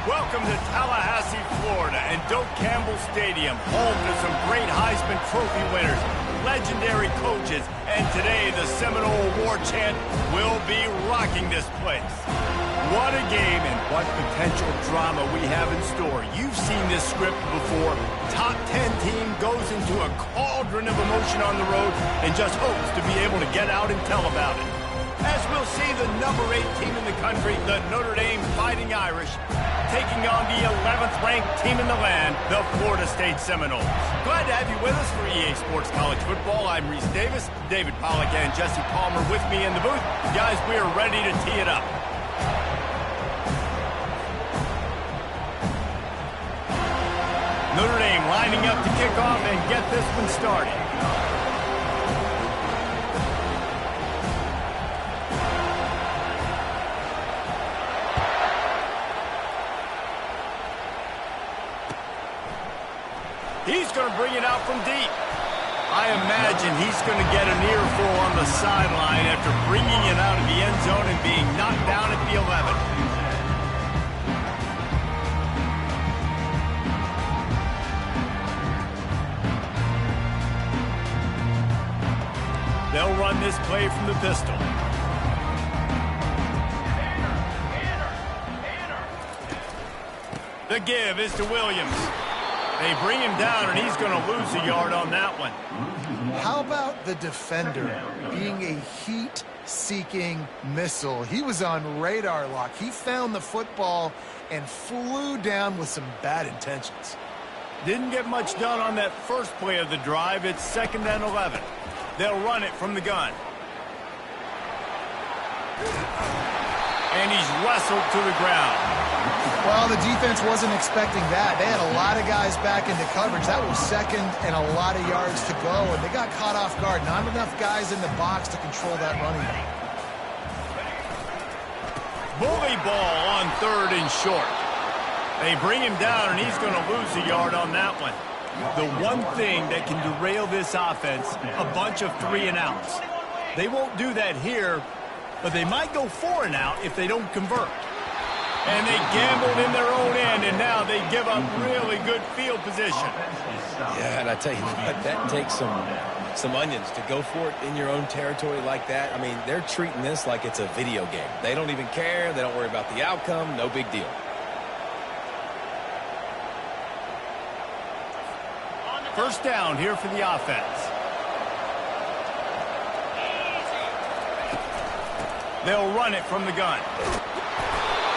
Welcome to Tallahassee, Florida, and Doak Campbell Stadium, home to some great Heisman Trophy winners, legendary coaches, and today the Seminole Award chant will be rocking this place. What a game and what potential drama we have in store. You've seen this script before. Top 10 team goes into a cauldron of emotion on the road and just hopes to be able to get out and tell about it. As we'll see the number 8 team in the country, the Notre Dame Fighting Irish, taking on the 11th ranked team in the land, the Florida State Seminoles. Glad to have you with us for EA Sports College Football. I'm Reese Davis, David Pollack and Jesse Palmer with me in the booth. Guys, we are ready to tee it up. Notre Dame lining up to kick off and get this one started. He's going to bring it out from deep. I imagine he's going to get an earful on the sideline after bringing it out of the end zone and being knocked down at the 11. They'll run this play from the pistol. The give is to Williams. They bring him down, and he's going to lose a yard on that one. How about the defender being a heat-seeking missile? He was on radar lock. He found the football and flew down with some bad intentions. Didn't get much done on that first play of the drive. It's 2nd and 11. They'll run it from the gun. And he's wrestled to the ground. Well, the defense wasn't expecting that. They had a lot of guys back into coverage. That was 2nd and a lot of yards to go, and they got caught off guard. Not enough guys in the box to control that running back. Bully ball on 3rd and short. They bring him down, and he's going to lose a yard on that one. The one thing that can derail this offense, a bunch of 3 and outs. They won't do that here, but they might go 4 and out if they don't convert. And they gambled in their own end, and now they give up really good field position. Yeah, and I tell you what, that takes some onions to go for it in your own territory like that. I mean, they're treating this like it's a video game. They don't even care. They don't worry about the outcome. No big deal. First down here for the offense. They'll run it from the gun.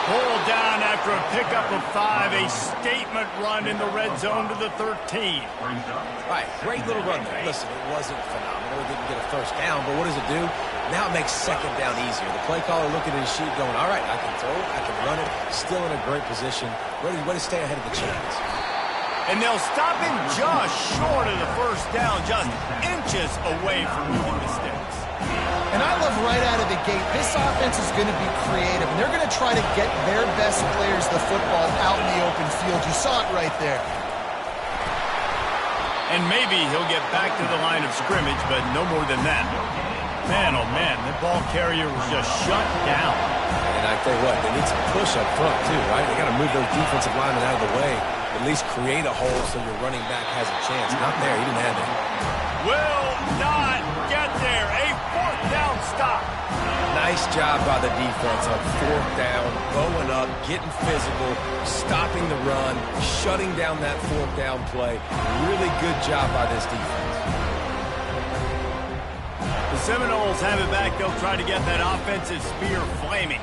Pulled down after a pickup of 5, a statement run in the red zone to the 13. All right, great little run there. Listen, it wasn't phenomenal. It didn't get a first down, but what does it do? Now it makes 2nd down easier. The play caller looking at his sheet going, all right, I can throw it, I can run it, still in a great position, ready to stay ahead of the chains. And they'll stop him just short of the first down, just inches away from moving the sticks. And I love right out of the gate, this offense is going to be creative, and they're going to try to get their best players the football out in the open field. You saw it right there. And maybe he'll get back to the line of scrimmage, but no more than that. Man, oh man, the ball carrier was just shut down. And I tell you what, they need some push up front too, right? They got to move those defensive linemen out of the way, at least create a hole so your running back has a chance. Not there, he didn't have it. Will not get there. A 4th down stop. Nice job by the defense on 4th down, going up, getting physical, stopping the run, shutting down that 4th down play. Really good job by this defense. The Seminoles have it back. They'll try to get that offensive spear flaming.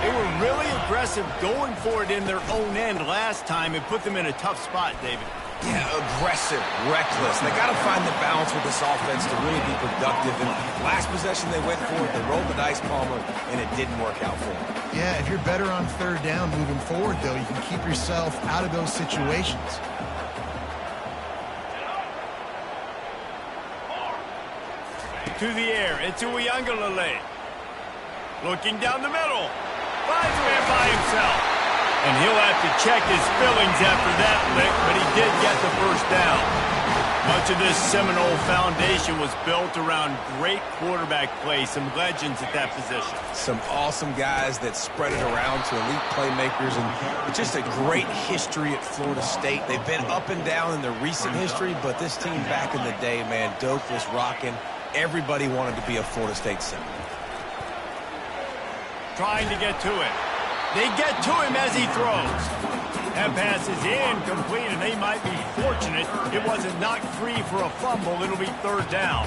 They were really aggressive going for it in their own end last time and put them in a tough spot, David. Yeah, aggressive, reckless. They got to find the balance with this offense to really be productive. And last possession they went for it, they rolled the dice, Palmer, and it didn't work out for them. Yeah, if you're better on 3rd down moving forward, though, you can keep yourself out of those situations. to the air. It's Uiagalelei. Looking down the middle. Finds a man by himself. And he'll have to check his feelings after that lick, but he did get the first down. Much of this Seminole foundation was built around great quarterback play, some legends at that position. Some awesome guys that spread it around to elite playmakers, and just a great history at Florida State. They've been up and down in the recent history, but this team back in the day, man, Doak was rocking. Everybody wanted to be a Florida State Seminole. Trying to get to it. They get to him as he throws. That pass is incomplete, and they might be fortunate it wasn't knocked free for a fumble. It'll be third down.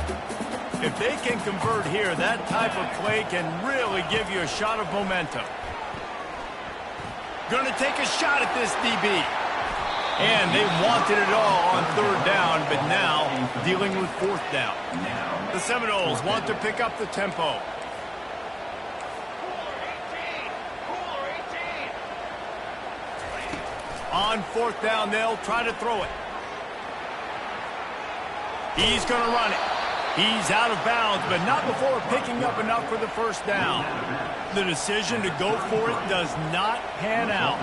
If they can convert here, that type of play can really give you a shot of momentum. Going to take a shot at this DB. And they wanted it all on third down, but now dealing with fourth down. The Seminoles want to pick up the tempo. On fourth down, they'll try to throw it. He's going to run it. He's out of bounds, but not before picking up enough for the first down. The decision to go for it does not pan out.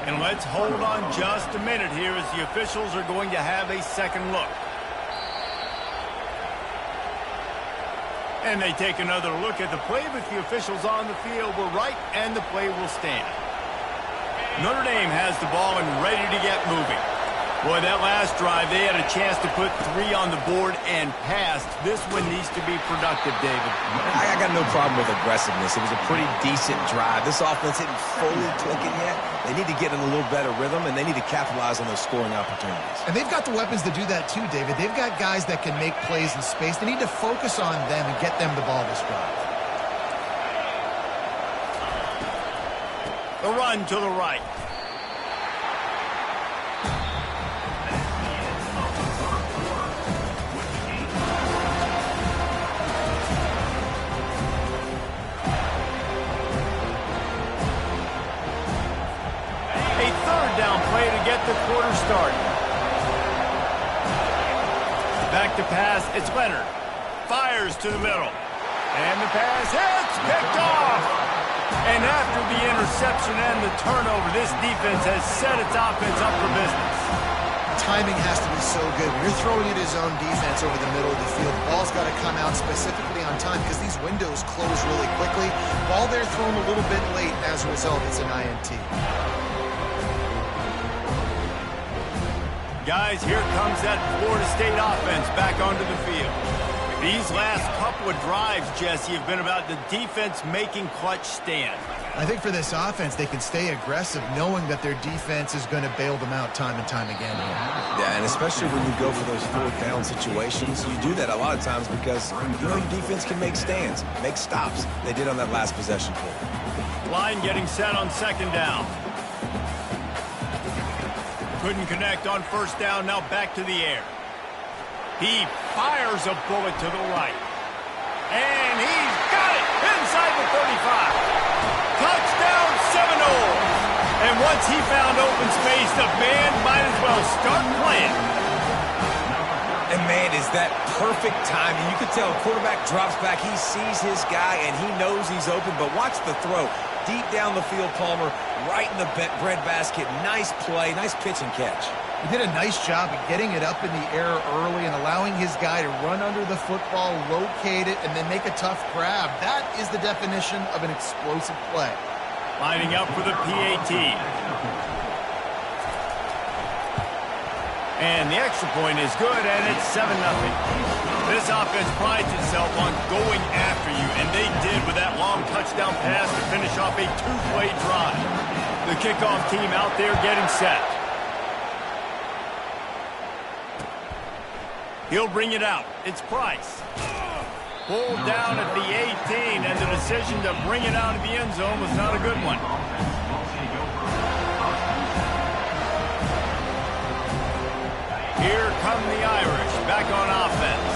And let's hold on just a minute here as the officials are going to have a second look. And they take another look at the play, but the officials on the field were right, and the play will stand. Notre Dame has the ball and ready to get moving. Boy, that last drive, they had a chance to put 3 on the board and passed. This one needs to be productive, David. I got no problem with aggressiveness. It was a pretty decent drive. This offense isn't fully clicking yet. They need to get in a little better rhythm, and they need to capitalize on those scoring opportunities. And they've got the weapons to do that too, David. They've got guys that can make plays in space. They need to focus on them and get them the ball this drive. The run to the right. A third down play to get the quarter started. Back to pass, it's Leonard. Fires to the middle. And the pass hits, picked off. And after the interception and the turnover, this defense has set its offense up for business. Timing has to be so good. When you're throwing it his own defense over the middle of the field, the ball's got to come out specifically on time because these windows close really quickly. Ball there thrown a little bit late. As a result, it's an INT. Guys, here comes that Florida State offense back onto the field. These last couple of drives, Jesse, have been about the defense making clutch stand. I think for this offense, they can stay aggressive knowing that their defense is going to bail them out time and time again. Yeah, and especially when you go for those fourth down situations, you do that a lot of times because you know your defense can make stands, make stops. They did on that last possession play. Line getting set on second down. Couldn't connect on first down, now back to the air. He fires a bullet to the right. And he's got it inside the 35. Touchdown Seminoles. And once he found open space, the band might as well start playing. And man, is that perfect timing. You can tell quarterback drops back. He sees his guy, and he knows he's open. But watch the throw. Deep down the field, Palmer, right in the breadbasket. Nice play, nice pitch and catch. He did a nice job of getting it up in the air early and allowing his guy to run under the football, locate it, and then make a tough grab. That is the definition of an explosive play. Lining up for the PAT. And the extra point is good, and it's 7-0. This offense prides itself on going after you, and they did with that long touchdown pass to finish off a 2-play drive. The kickoff team out there getting set. He'll bring it out. It's Price. Pulled down at the 18, and the decision to bring it out of the end zone was not a good one. Here come the Irish back on offense.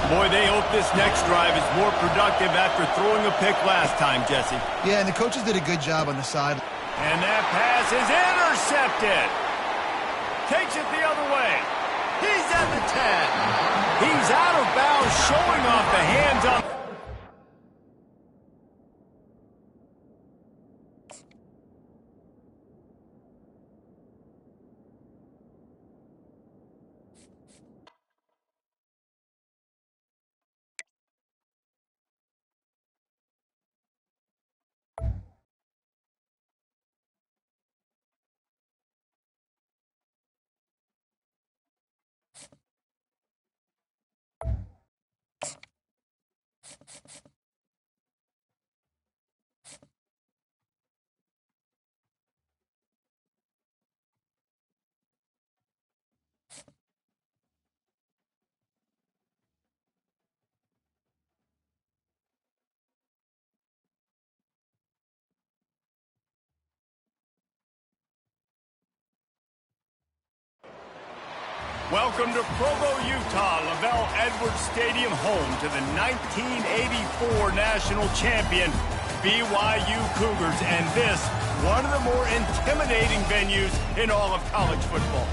Boy, they hope this next drive is more productive after throwing a pick last time, Jesse. Yeah, and the coaches did a good job on the side. And that pass is intercepted. Takes it the other way. He's at the 10. He's out of bounds, showing off the hands on. Welcome to Provo, Utah, Lavelle Edwards Stadium, home to the 1984 national champion BYU Cougars, and this, one of the more intimidating venues in all of college football.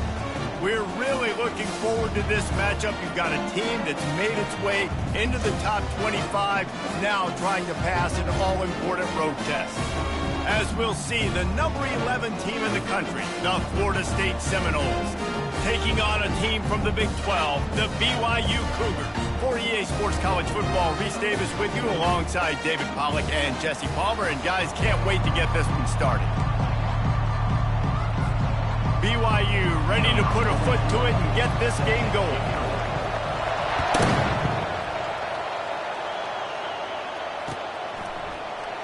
We're really looking forward to this matchup. You've got a team that's made its way into the top 25, now trying to pass an all-important road test. As we'll see, the number 11 team in the country, the Florida State Seminoles, taking on a team from the Big 12, the BYU Cougars. For EA Sports College Football, Reese Davis with you alongside David Pollack and Jesse Palmer. And guys, can't wait to get this one started. BYU ready to put a foot to it and get this game going.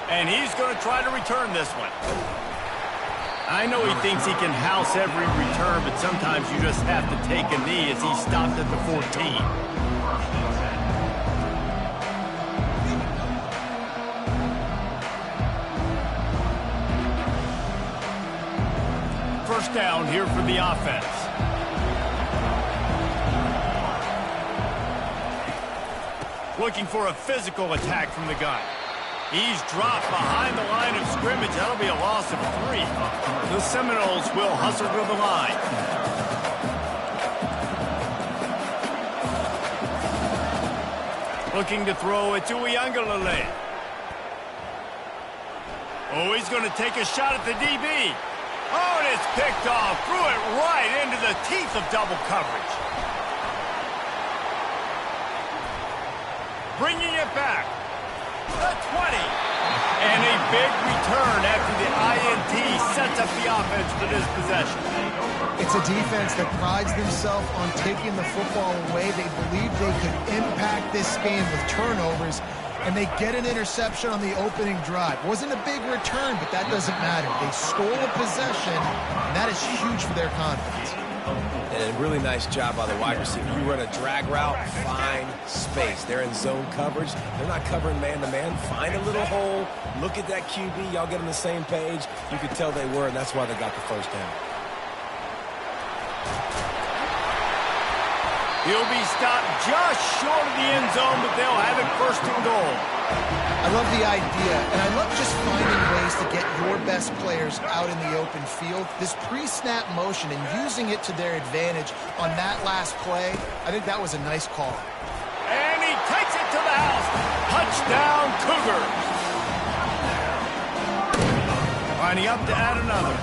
And he's going to try to return this one. I know he thinks he can house every return, but sometimes you just have to take a knee as he stopped at the 14. First down here for the offense. Looking for a physical attack from the gun. He's dropped behind the line of scrimmage. That'll be a loss of 3. The Seminoles will hustle to the line. Looking to throw it to Uiagalelei. Oh, he's going to take a shot at the DB. Oh, and it's picked off. Threw it right into the teeth of double coverage. Bringing it back. The 20. And a big return after the INT sets up the offense for this possession. It's a defense that prides themselves on taking the football away. They believe they could impact this game with turnovers, and they get an interception on the opening drive. Wasn't a big return, but that doesn't matter. They stole a possession, and that is huge for their confidence. And a really nice job by the wide receiver. You run a drag route, find space. They're in zone coverage. They're not covering man-to-man. Find a little hole. Look at that QB. Y'all get on the same page. You could tell they were, and that's why they got the first down. He'll be stopped just short of the end zone, but they'll have it first and goal. I love the idea, and I love just finding ways to get your best players out in the open field. This pre-snap motion and using it to their advantage on that last play, I think that was a nice call. And he takes it to the house. Touchdown, Cougars. Lining up to add another.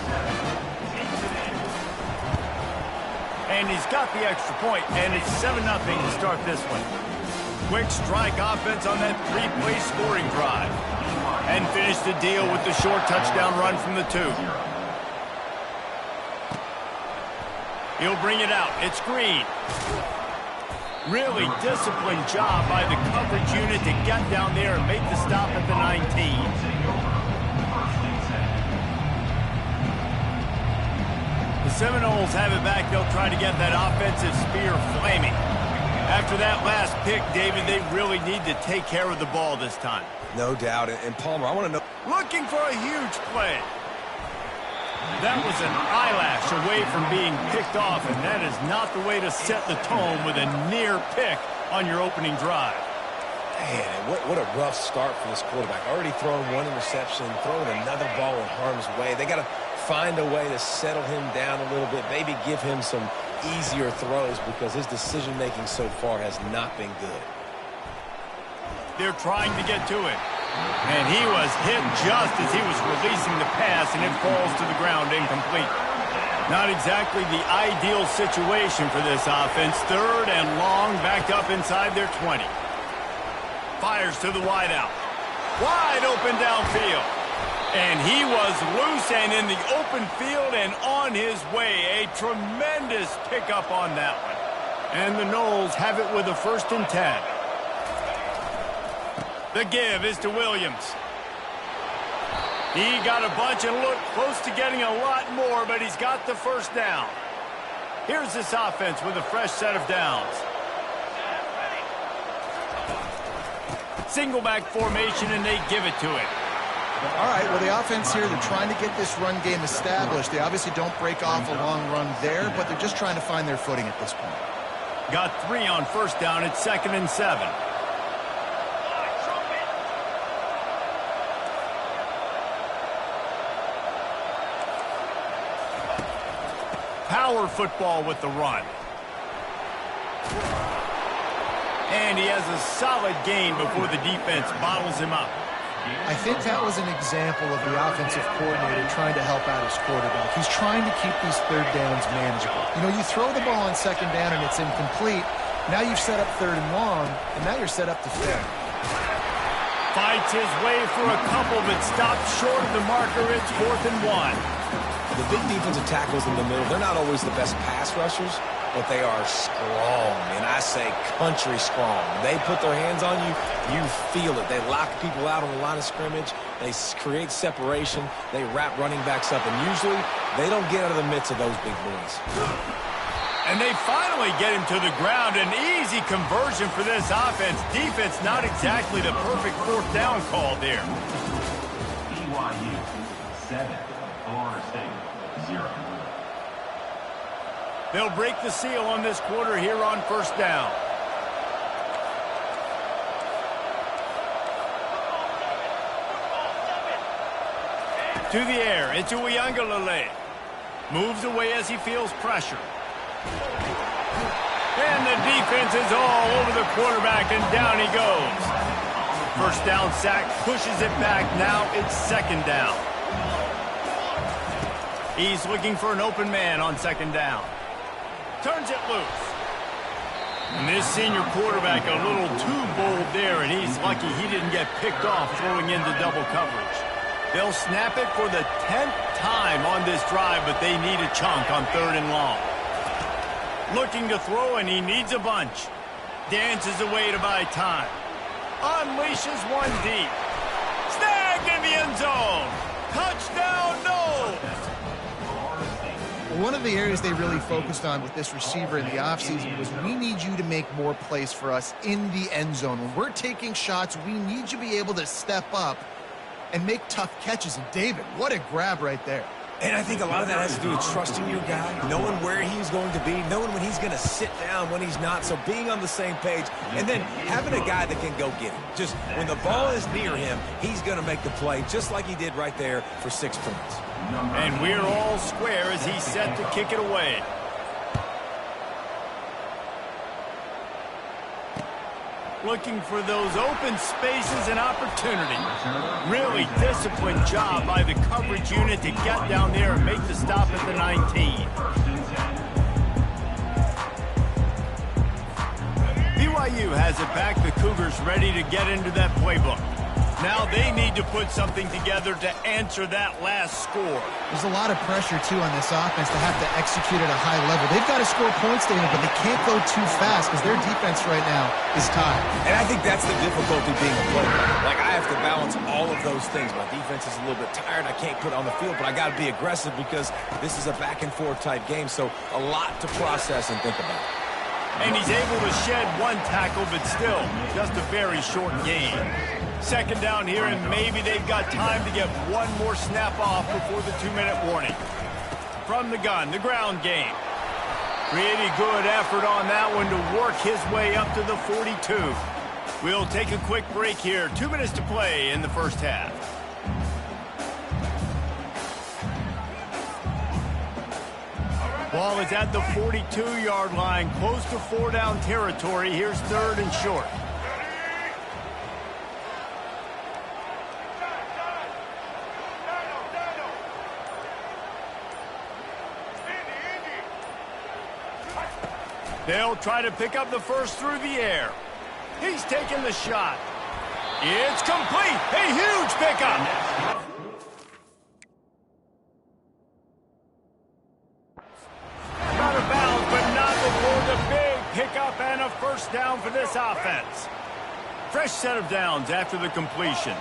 And he's got the extra point, and it's 7-0 to start this one. Quick strike offense on that 3-play scoring drive. And finish the deal with the short touchdown run from the 2. He'll bring it out. It's Green. Really disciplined job by the coverage unit to get down there and make the stop at the 19. The Seminoles have it back. They'll try to get that offensive spear flaming. After that last pick, David, they really need to take care of the ball this time. No doubt. And Palmer, I want to know. Looking for a huge play. That was an eyelash away from being picked off, and that is not the way to set the tone with a near pick on your opening drive. Man, what a rough start for this quarterback. Already thrown one interception, throwing another ball in harm's way. They got to find a way to settle him down a little bit, maybe give him some easier throws because his decision-making so far has not been good. They're trying to get to it. And he was hit just as he was releasing the pass, and it falls to the ground incomplete. Not exactly the ideal situation for this offense. 3rd and long, backed up inside their 20. Fires to the wideout. Wide open downfield. And he was loose and in the open field and on his way. A tremendous pickup on that one. And the Noles have it with a 1st and 10. The give is to Williams. He got a bunch and looked close to getting a lot more, but he's got the 1st down. Here's this offense with a fresh set of downs. Single back formation, and they give it to it. All right, well, the offense here, they're trying to get this run game established. They obviously don't break off a long run there, but they're just trying to find their footing at this point. Got 3 on 1st down. It's 2nd and 7. Power football with the run. And he has a solid gain before the defense bottles him up. I think that was an example of the offensive coordinator trying to help out his quarterback. He's trying to keep these 3rd downs manageable. You know, you throw the ball on 2nd down and it's incomplete. Now you've set up 3rd and long, and now you're set up to 5th. Fights his way for a couple, but stops short of the marker. It's 4th and 1. The big defensive tackles in the middle, they're not always the best pass rushers, but they are strong, and I say country strong. They put their hands on you, you feel it. They lock people out on the line of scrimmage. They create separation. They wrap running backs up, and usually they don't get out of the midst of those big boys. And they finally get him to the ground. An easy conversion for this offense. Defense not exactly the perfect 4th down call there. BYU 7, Florida State 0. They'll break the seal on this quarter here on 1st down. To the air, into Uiagalelei. Moves away as he feels pressure. And the defense is all over the quarterback, and down he goes. 1st down sack, pushes it back. Now it's 2nd down. He's looking for an open man on 2nd down. Turns it loose. And this senior quarterback a little too bold there, and he's lucky he didn't get picked off throwing into double coverage. They'll snap it for the 10th time on this drive, but they need a chunk on 3rd and long. Looking to throw, and he needs a bunch. Dances away to buy time. Unleashes one deep. Snagged in the end zone. Touchdown, Noles! One of the areas they really focused on with this receiver in the offseason was we need you to make more plays for us in the end zone. When we're taking shots, we need you to be able to step up and make tough catches. And David, what a grab right there. And I think a lot of that has to do with trusting your guy, knowing where he's going to be, knowing when he's going to sit down, when he's not. So being on the same page, and then having a guy that can go get it. Just when the ball is near him, he's going to make the play, just like he did right there for 6 points. And we're all square as he's set to kick it away. Looking for those open spaces and opportunity. Really disciplined job by the coverage unit to get down there and make the stop at the 19. BYU has it back. The Cougars ready to get into that playbook. Now they need to put something together to answer that last score. There's a lot of pressure, too, on this offense to have to execute at a high level. They've got to score points, David, but they can't go too fast because their defense right now is tired. And I think that's the difficulty being a player. Like, I have to balance all of those things. My defense is a little bit tired. I can't put it on the field, but I got to be aggressive because this is a back-and-forth type game, so a lot to process and think about. And he's able to shed one tackle, but still just a very short gain. 2nd down here, and maybe they've got time to get one more snap off before the 2-minute warning. From the gun, the ground game. Pretty good effort on that one to work his way up to the 42. We'll take a quick break here. 2 minutes to play in the 1st half. Ball is at the 42-yard line, close to 4-down territory. Here's 3rd and short. They'll try to pick up the first through the air. He's taking the shot. It's complete. A huge pickup. Out of bounds, but not before the big pickup and a first down for this offense. Fresh set of downs after the completion.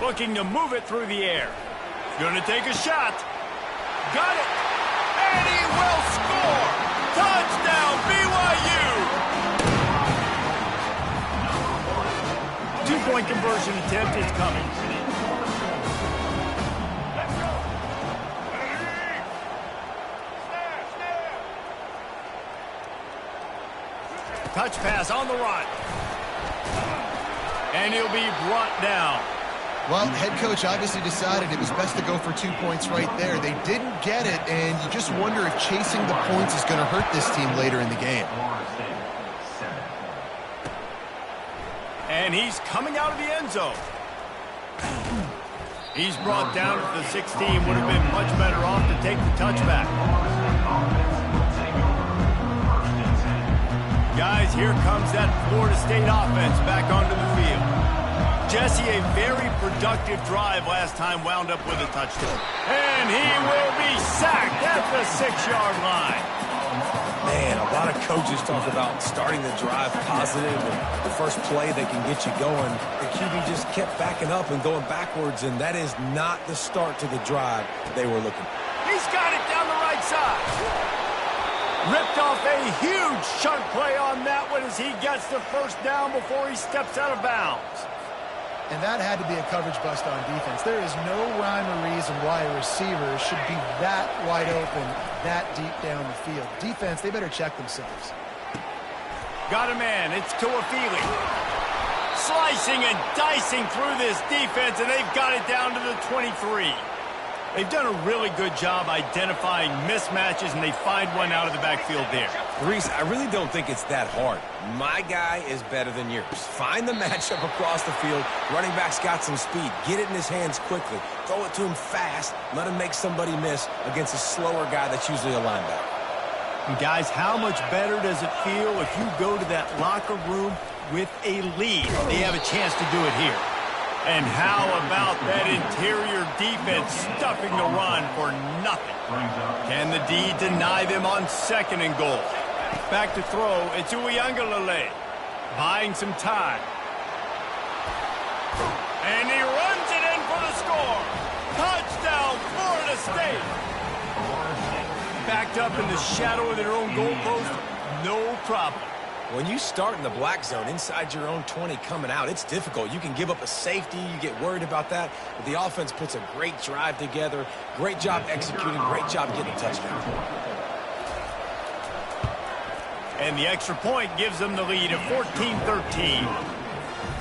Looking to move it through the air. Going to take a shot. Got it. And he will score. Touchdown, BYU. 2-point conversion attempt is coming. Touch pass on the run. And he'll be brought down. Well, head coach obviously decided it was best to go for 2 points right there. They didn't get it, and you just wonder if chasing the points is going to hurt this team later in the game. And he's coming out of the end zone. He's brought down to the 16. Would have been much better off to take the touchback. Guys, here comes that Florida State offense back onto the field. Jesse, a very productive drive last time, wound up with a touchdown. And he will be sacked at the 6-yard line. Man, a lot of coaches talk about starting the drive positive and the first play that can get you going. The QB just kept backing up and going backwards, and that is not the start to the drive they were looking for. He's got it down the right side. Ripped off a huge chunk play on that one as he gets the first down before he steps out of bounds. And that had to be a coverage bust on defense. There is no rhyme or reason why a receiver should be that wide open, that deep down the field. Defense, they better check themselves. Got a man. It's Tuafili. Slicing and dicing through this defense, and they've got it down to the 23. They've done a really good job identifying mismatches, and they find one out of the backfield there. Reese, I really don't think it's that hard. My guy is better than yours. Find the matchup across the field. Running back's got some speed. Get it in his hands quickly. Throw it to him fast. Let him make somebody miss against a slower guy that's usually a linebacker. And guys, how much better does it feel if you go to that locker room with a lead? They have a chance to do it here. And how about that interior defense stuffing the run for nothing? Can the D deny them on 2nd and goal? Back to throw, it's Uiagalelei, buying some time. And he runs it in for the score. Touchdown, Florida State. Backed up in the shadow of their own goalpost, no problem. When you start in the black zone inside your own 20 coming out, it's difficult. You can give up a safety. You get worried about that. But the offense puts a great drive together. Great job executing. Great job getting a touchdown. And the extra point gives them the lead at 14-13.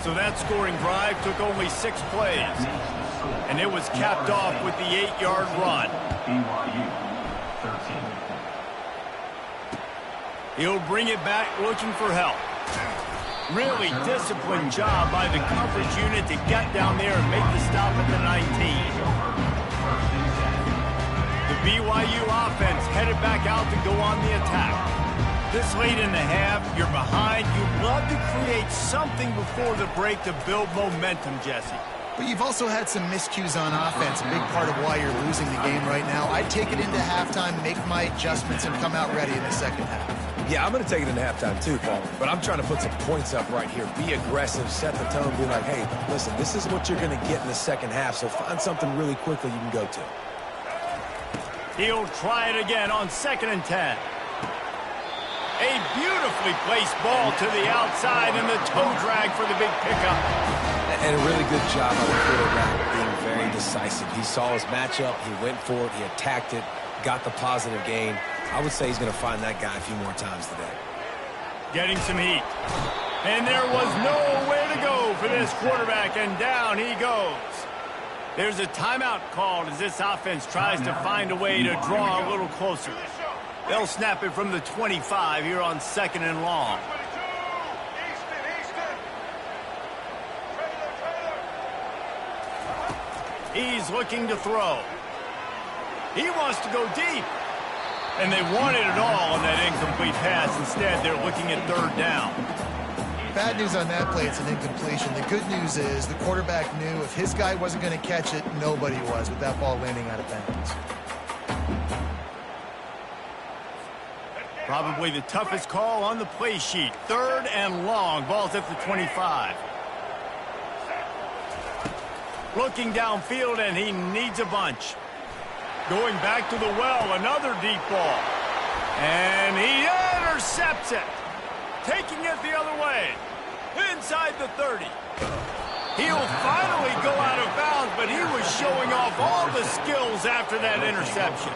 So that scoring drive took only 6 plays. And it was capped off with the 8-yard run. He'll bring it back looking for help. Really disciplined job by the coverage unit to get down there and make the stop at the 19. The BYU offense headed back out to go on the attack. This late in the half, you're behind. You'd love to create something before the break to build momentum, Jesse. But you've also had some miscues on offense, a big part of why you're losing the game right now. I'd take it into halftime, make my adjustments, and come out ready in the second half. Yeah, I'm going to take it in halftime too, Paul. But I'm trying to put some points up right here. Be aggressive, set the tone, be like, hey, listen, this is what you're going to get in the second half, so find something really quickly you can go to. He'll try it again on 2nd and 10. A beautifully placed ball to the outside and the toe drag for the big pickup. And a really good job on the quarterback being very decisive. He saw his matchup, he went for it, he attacked it, got the positive gain. I would say he's going to find that guy a few more times today. Getting some heat. And there was nowhere to go for this quarterback, and down he goes. There's a timeout called as this offense tries to find a way to draw a little closer. They'll snap it from the 25 here on 2nd and long. He's looking to throw. He wants to go deep. And they wanted it all on that incomplete pass. Instead, they're looking at 3rd down. Bad news on that play, it's an incompletion. The good news is the quarterback knew if his guy wasn't going to catch it, nobody was with that ball landing out of bounds. Probably the toughest call on the play sheet. 3rd and long. Ball's at the 25. Looking downfield, and he needs a bunch. Going back to the well, another deep ball. And he intercepts it. Taking it the other way. Inside the 30. He'll finally go out of bounds, but he was showing off all the skills after that interception.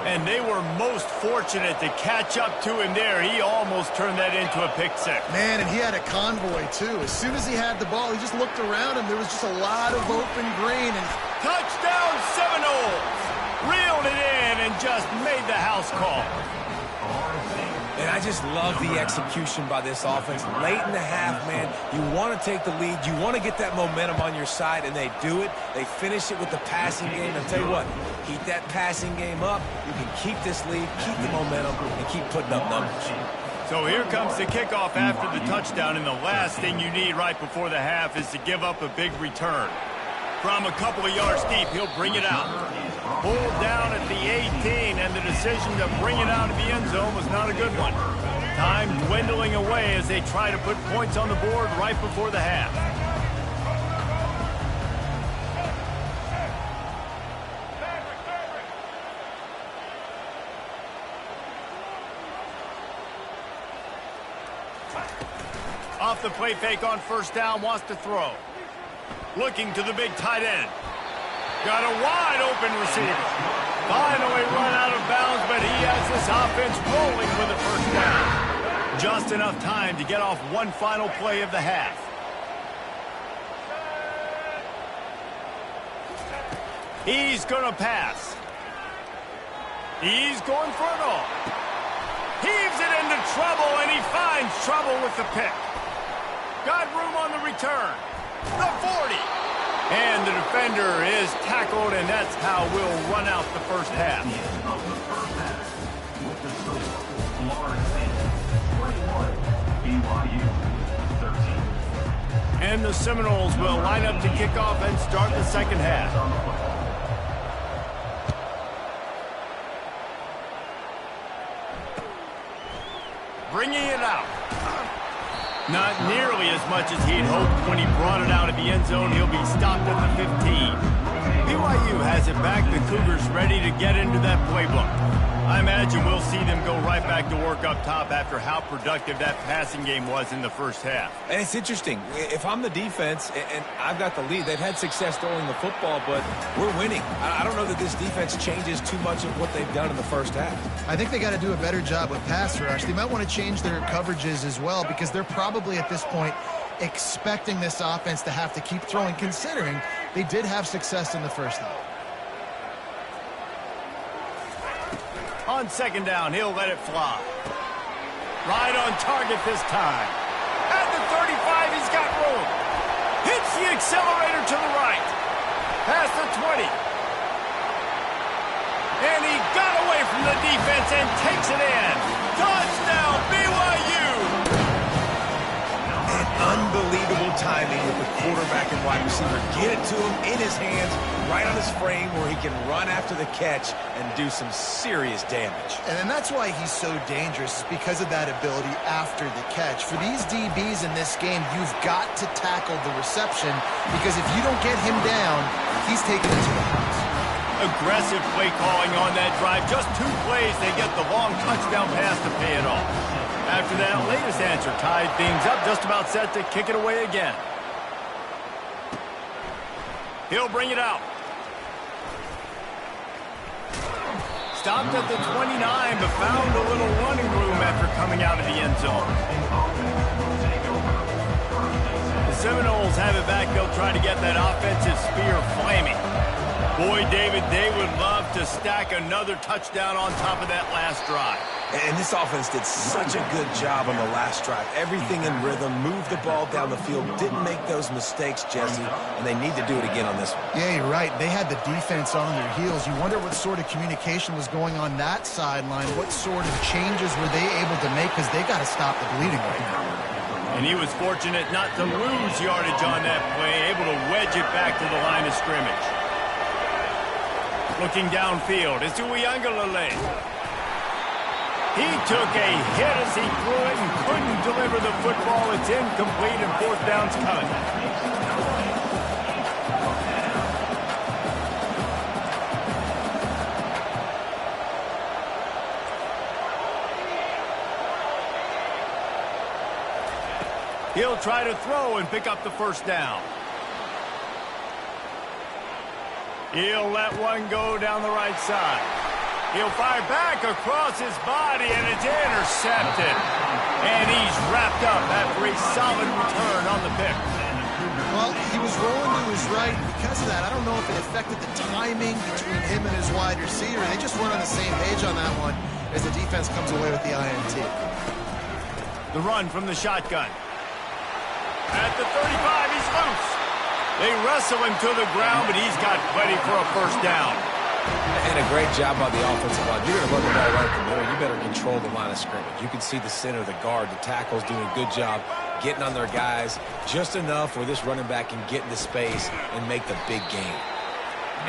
And they were most fortunate to catch up to him there. He almost turned that into a pick six. Man, and he had a convoy, too. As soon as he had the ball, he just looked around him. There was just a lot of open green. And touchdown Seminoles! Reeled it in and just made the house call. And I just love the execution by this offense. Late in the half, man, you want to take the lead. You want to get that momentum on your side, and they do it. They finish it with the passing game. And I'll tell you what, keep that passing game up. You can keep this lead, keep the momentum, and keep putting up numbers. So here comes the kickoff after the touchdown, and the last thing you need right before the half is to give up a big return. From a couple of yards deep, he'll bring it out. Pulled down at the 18, and the decision to bring it out of the end zone was not a good one. Time dwindling away as they try to put points on the board right before the half. Off the play fake on 1st down, wants to throw. Looking to the big tight end. Got a wide open receiver. Finally run out of bounds, but he has this offense rolling with a 1st down. Just enough time to get off one final play of the half. He's going to pass. He's going for it all. Heaves it into trouble, and he finds trouble with the pick. Got room on the return. The 40. And the defender is tackled, and that's how we'll run out the first half. And the Seminoles will line up to kick off and start the second half. Bringing it out. Not nearly as much as he'd hoped when he brought it out of the end zone. He'll be stopped at the 15. BYU has it back. The Cougars ready to get into that playbook. I imagine we'll see them go right back to work up top after how productive that passing game was in the first half. And it's interesting. If I'm the defense and I've got the lead, they've had success throwing the football, but we're winning. I don't know that this defense changes too much of what they've done in the first half. I think they got to do a better job with pass rush. They might want to change their coverages as well, because they're probably at this point expecting this offense to have to keep throwing, considering they did have success in the first half. On 2nd down, he'll let it fly. Right on target this time. At the 35, he's got room. Hits the accelerator to the right. Past the 20. And he got away from the defense and takes it in. Touchdown, BYU! Unbelievable timing with the quarterback and wide receiver. Get it to him in his hands, right on his frame where he can run after the catch and do some serious damage. And then that's why he's so dangerous, is because of that ability after the catch. For these DBs in this game, you've got to tackle the reception, because if you don't get him down, he's taking it to the house. Aggressive play calling on that drive. Just 2 plays, they get the long touchdown pass to pay it off. After that latest answer tied things up, just about set to kick it away again. He'll bring it out. Stopped at the 29, but found a little running room after coming out of the end zone. The Seminoles have it back, they'll try to get that offensive spear flaming. Boy, David, they would love to stack another touchdown on top of that last drive. And this offense did such a good job on the last drive. Everything in rhythm, moved the ball down the field, didn't make those mistakes, Jesse, and they need to do it again on this one. Yeah, you're right. They had the defense on their heels. You wonder what sort of communication was going on that sideline. What sort of changes were they able to make, because they got to stop the bleeding right now. And he was fortunate not to lose yardage on that play, able to wedge it back to the line of scrimmage. Looking downfield, it's Uiagalelei. He took a hit as he threw it and couldn't deliver the football. It's incomplete and fourth down's coming. He'll try to throw and pick up the first down. He'll let one go down the right side. He'll fire back across his body, and it's intercepted. And he's wrapped up after a solid return on the pick. Well, he was rolling to his right. Because of that, I don't know if it affected the timing between him and his wide receiver. They just weren't on the same page on that one as the defense comes away with the INT. The run from the shotgun. At the 35, he's loose. They wrestle him to the ground, but he's got plenty for a first down. And a great job by the offensive line. You're going to run the ball right in the middle. You better control the line of scrimmage. You can see the center, the guard, the tackles doing a good job getting on their guys just enough where this running back can get into space and make the big game.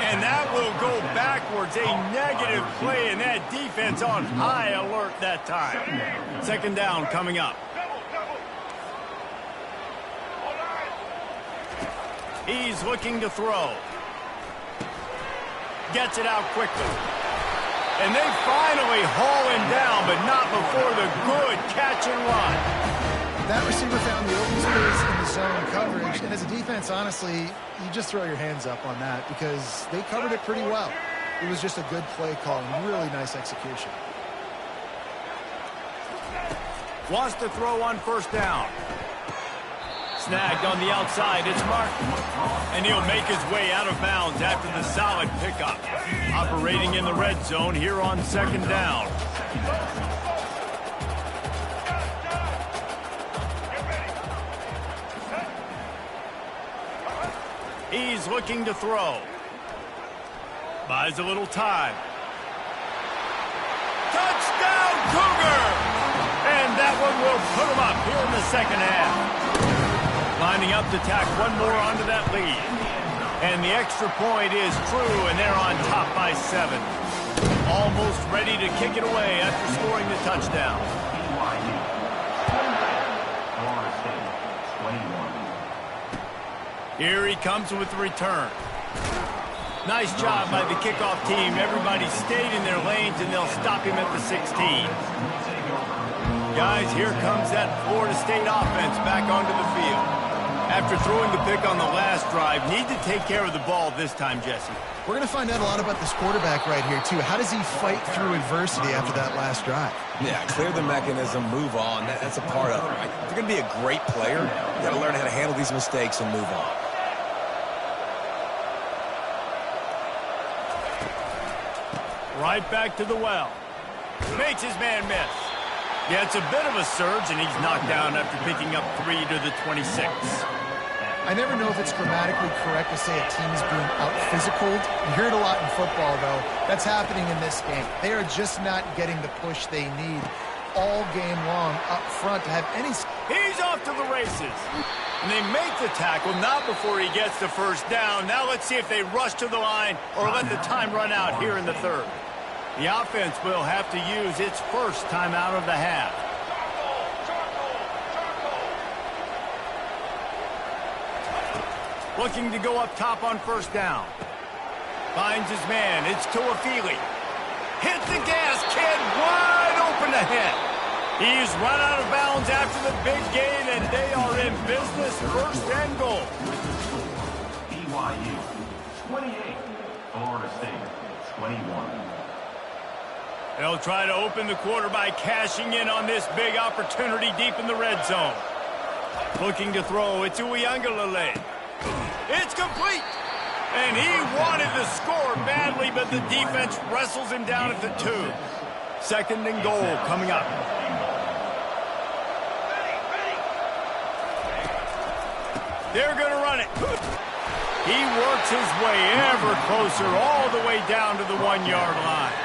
And that will go backwards. A negative play, and that defense on high alert that time. Second down coming up. He's looking to throw. Gets it out quickly. And they finally haul him down, but not before the good catch and run. That receiver found the open space in the zone coverage. And as a defense, honestly, you just throw your hands up on that because they covered it pretty well. It was just a good play call and really nice execution. Wants to throw on first down. Snagged on the outside, it's Martin. And he'll make his way out of bounds after the solid pickup. Operating in the red zone here on second down. He's looking to throw. Buys a little time. Touchdown, Cougar! And that one will put him up here in the second half. Lining up to tack one more onto that lead. And the extra point is true, and they're on top by 7. Almost ready to kick it away after scoring the touchdown. Here he comes with the return. Nice job by the kickoff team. Everybody stayed in their lanes, and they'll stop him at the 16. Guys, here comes that Florida State offense back onto the field. After throwing the pick on the last drive, need to take care of the ball this time, Jesse. We're going to find out a lot about this quarterback right here, too. How does he fight through adversity after that last drive? Yeah, clear the mechanism, move on. That's a part of it, right? If you're going to be a great player, you got to learn how to handle these mistakes and move on. Right back to the well. Makes his man miss. Yeah, it's a bit of a surge, and he's knocked down after picking up 3 to the 26. I never know if it's grammatically correct to say a team is being out-physicaled. You hear it a lot in football, though. That's happening in this game. They are just not getting the push they need all game long up front to have any... He's off to the races. And they make the tackle, not before he gets the first down. Now let's see if they rush to the line or let the time run out here in the third. The offense will have to use its first time out of the half. Looking to go up top on first down. Finds his man. It's Toafili. Hit the gas, kid. Wide open ahead. He's run out of bounds after the big gain, and they are in business. First and goal. BYU 28, Florida State 21. They'll try to open the quarter by cashing in on this big opportunity deep in the red zone. Looking to throw. It's Uiagalelei. It's complete. And he wanted to score badly, but the defense wrestles him down at the 2. 2nd and goal coming up. They're going to run it. He works his way ever closer, all the way down to the 1-yard line.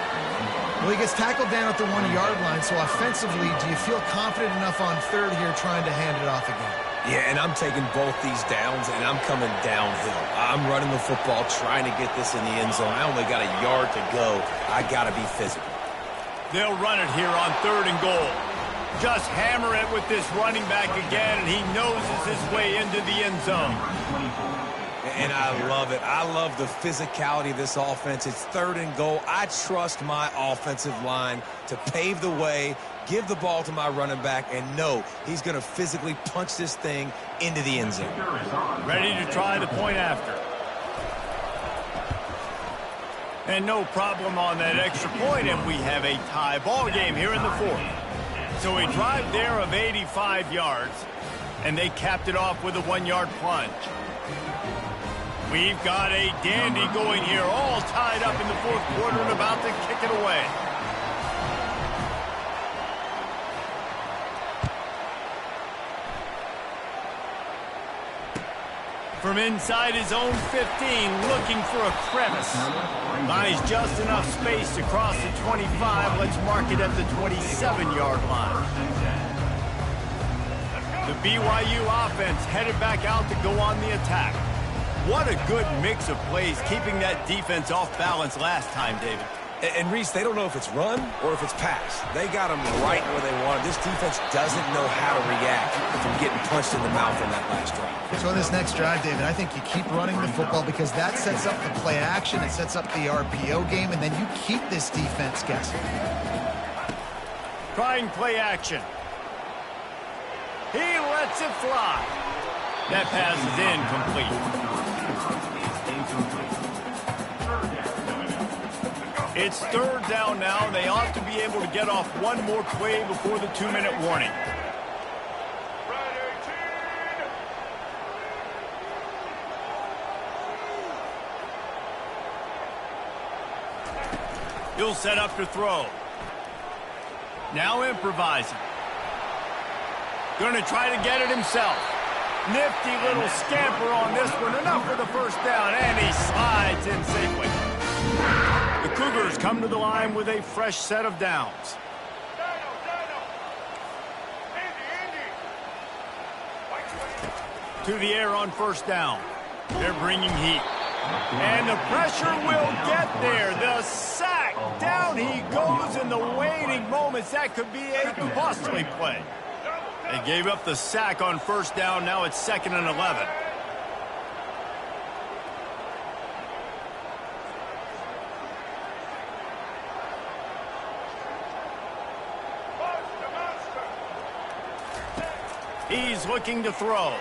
Well, he gets tackled down at the 1-yard line, so offensively, do you feel confident enough on 3rd here trying to hand it off again? Yeah, and I'm taking both these downs, and I'm coming downhill. I'm running the football, trying to get this in the end zone. I only got a yard to go. I got to be physical. They'll run it here on 3rd and goal. Just hammer it with this running back again, and he noses his way into the end zone. And I love it. I love the physicality of this offense. It's 3rd and goal. I trust my offensive line to pave the way, give the ball to my running back, and know he's going to physically punch this thing into the end zone. Ready to try the point after. And no problem on that extra point, and we have a tie ball game here in the 4th. So a drive there of 85 yards, and they capped it off with a 1-yard plunge. We've got a dandy going here, all tied up in the 4th quarter and about to kick it away. From inside his own 15, looking for a crevice. Buys just enough space to cross the 25. Let's mark it at the 27-yard line. The BYU offense headed back out to go on the attack. What a good mix of plays, keeping that defense off balance last time, David. And Reese, they don't know if it's run or if it's pass. They got them right where they want it. This defense doesn't know how to react from getting punched in the mouth on that last drive. So in this next drive, David, I think you keep running the football because that sets up the play action, it sets up the RPO game, and then you keep this defense guessing. Trying play action. He lets it fly. That pass is incomplete. It's 3rd down now. They ought to be able to get off one more play before the 2-minute warning. He'll set up to throw. Now improvising. Going to try to get it himself. Nifty little scamper on this one. Enough for the 1st down, and he slides in safely. The Cougars come to the line with a fresh set of downs. To the air on 1st down. They're bringing heat. And the pressure will get there. The sack. Down he goes in the waiting moments. That could be a costly play. They gave up the sack on 1st down. Now it's 2nd and 11. He's looking to throw.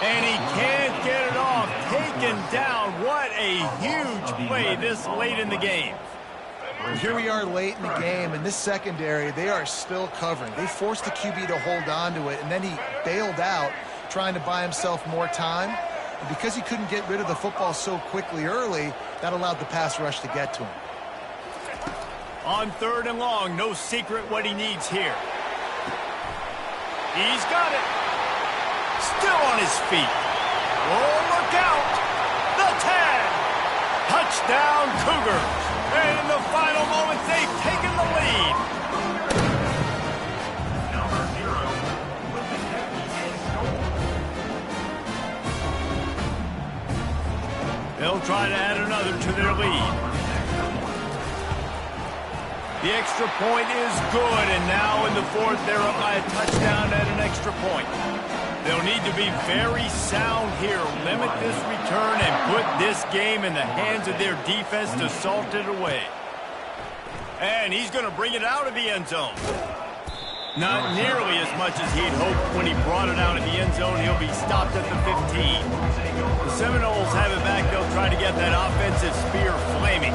And he can't get it off. Taken down. What a huge play this late in the game. Here we are late in the game, and this secondary, they are still covering. They forced the QB to hold on to it, and then he bailed out trying to buy himself more time. And because he couldn't get rid of the football so quickly early, that allowed the pass rush to get to him. On 3rd and long, no secret what he needs here. He's got it. Still on his feet. Oh, look out. The tag. Touchdown, Cougars. And in the final moments, they've taken the lead. Number 0 with the catch and goal. They'll try to add another to their lead. The extra point is good, and now in the 4th, they're up by a touchdown and an extra point. They'll need to be very sound here, limit this return, and put this game in the hands of their defense to salt it away. And he's going to bring it out of the end zone. Not nearly as much as he'd hoped when he brought it out of the end zone. He'll be stopped at the 15. The Seminoles have it back. They'll try to get that offensive spear flaming.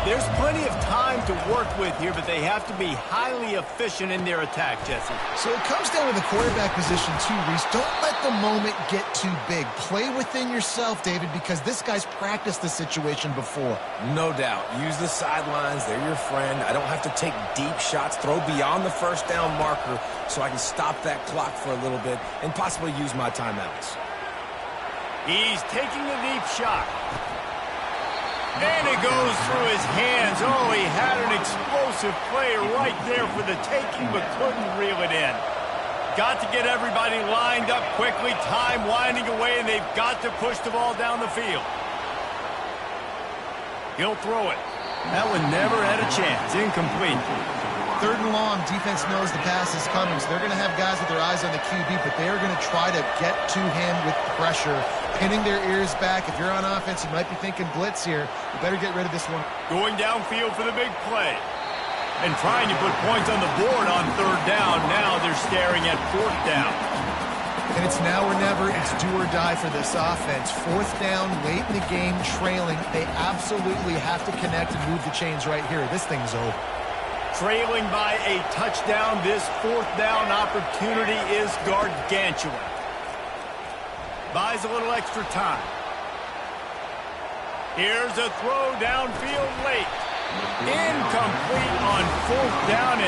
There's plenty of time to work with here, but they have to be highly efficient in their attack, Jesse. So it comes down to the quarterback position too, Reese. Don't let the moment get too big. Play within yourself, David, because this guy's practiced the situation before. No doubt. Use the sidelines. They're your friend. I don't have to take deep shots, throw beyond the first down marker so I can stop that clock for a little bit and possibly use my timeouts. He's taking the deep shot. And it goes through his hands. Oh, he had an explosive play right there for the taking, but couldn't reel it in. Got to get everybody lined up quickly. Time winding away, and they've got to push the ball down the field. He'll throw it. That one never had a chance. Incomplete. 3rd and long, defense knows the pass is coming, so they're going to have guys with their eyes on the QB, but they are going to try to get to him with pressure, pinning their ears back. If you're on offense, you might be thinking blitz here. You better get rid of this one. Going downfield for the big play. And trying to put points on the board on 3rd down. Now they're staring at 4th down. And it's now or never. It's do or die for this offense. 4th down, late in the game, trailing. They absolutely have to connect and move the chains right here. This thing's over. Trailing by a touchdown, this 4th down opportunity is gargantuan. Buys a little extra time. Here's a throw downfield late. Incomplete on 4th down.